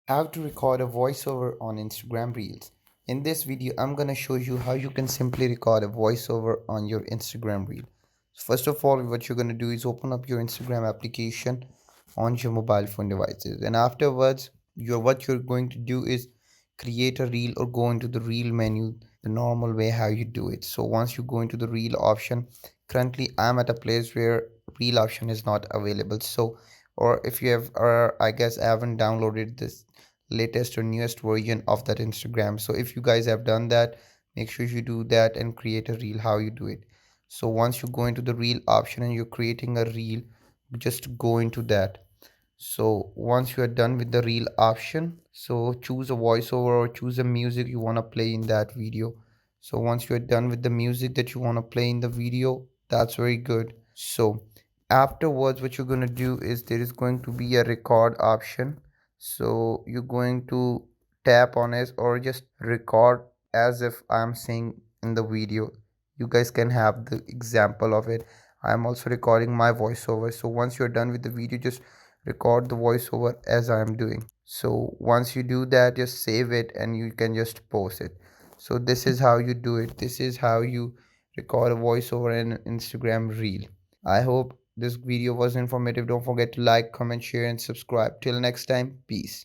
How to record a voiceover on Instagram Reels. In this video, I'm going to show you how you can simply record a voiceover on your Instagram Reel. First of all, what you're going to do is open up your Instagram application on your mobile phone devices. And afterwards, what you're going to do is create a reel or go into the reel menu the normal way how you do it. So once you go into the reel option, currently I'm at a place where reel option is not available. So or if you have I guess I haven't downloaded this latest or newest version of that Instagram. So if you guys have done that, make sure you do that and create a reel how you do it. So once you go into the reel option and you're creating a reel, just go into that. So once you are done with the reel option, so choose a voiceover or choose a music you want to play in that video. So once you are done with the music that you want to play in the video, that's very good. So afterwards, what you're going to do is there is going to be a record option. So you're going to tap on it or just record as if I'm saying in the video. You guys can have the example of it. I'm also recording my voiceover. So once you're done with the video, just record the voiceover as I'm doing. So once you do that, just save it and you can just post it. So this is how you do it. This is how you record a voiceover in Instagram Reel. I hope this video was informative. Don't forget to like, comment, share, and subscribe. Till next time, peace.